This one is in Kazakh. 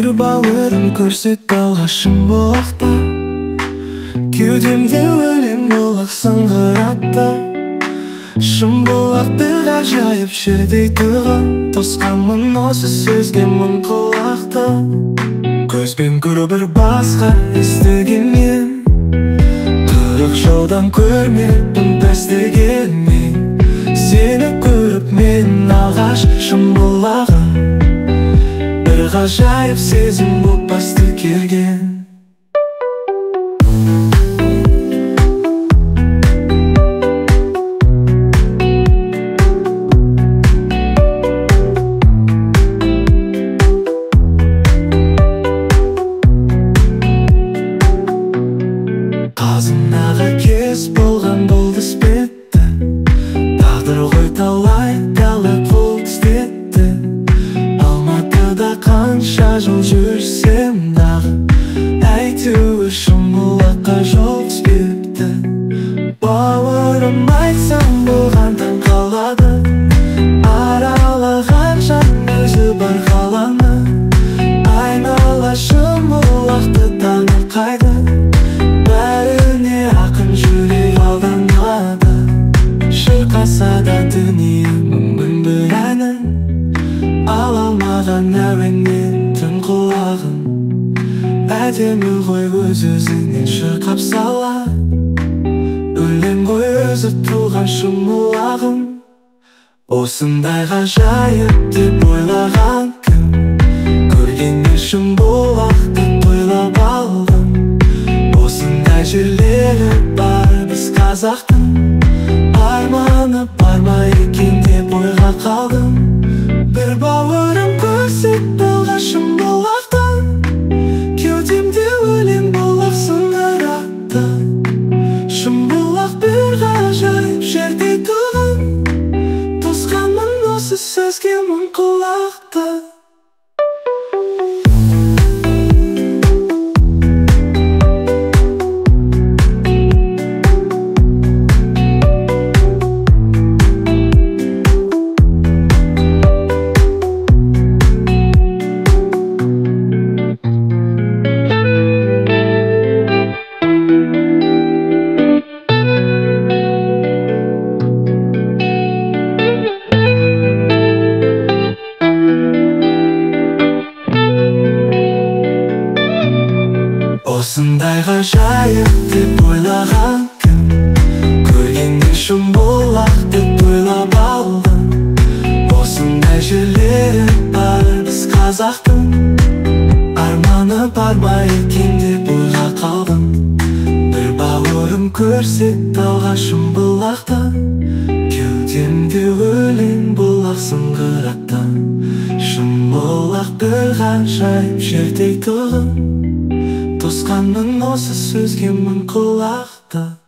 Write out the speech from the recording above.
бір бауырым көрсет алғашым болақта. Кеудемде өлең болақ сыңғыратты. Шым болақ бір ғажайып жердей тұғын. Тосқанмын осы сөзге мың құлақты. Көзбен көру бір басқа естігенмен, 40 жылдан көрмеппін іздегенмен. Сені көріп мен алғаш шым болағы, бір ғажайып сезім боп басты келген. Қазынаға кез болған бұл іспетті, тағдыр ғой талай қол тістетті. Алматыда қанша жыл жүрсем дағы, әйтеуір шым болаққа жол түспепті. Бауырым айтсам болған таң қалады, аралаған жан өзі бар қаланы. Айнала шым болақты таңырқайды, бәріне ақын жүрек алданады. Шырқаса да дүние мың бір әнін, ала алмаған әуеннен түн құлағын. Әдемі ғой өз-өзінен шырқап сала, өлең ғой өзі туған шым болағым. Осындай ғажайып деп ойлаған кім, көргенде шым болақты тойлап алдым. Осындай жерлері бар біз қазақтың, арманы бар ма екен деп ойға қалдым. Бір бауырым көрсет алғашым болақтан, кеудемде өлең болақ сыңғыратты. Шым болақ бір ғажайып жердей тұғын. Тосқанмын осы сөзге мың құлақты. Осындай ғажайып деп ойлаған кім, көргенде шым болақ деп ойлап алдым. Осындай жерлері бар біз қазақтың, арманы бар ма екен деп ойға қалдым. Бір бауырым көрсет алғашым болақтан, кеудемде өлең болақ сыңғыраттан. Шым болақ бір ғажайып жердей тұғын. Тосқанмын осы сөзге мың құлақты.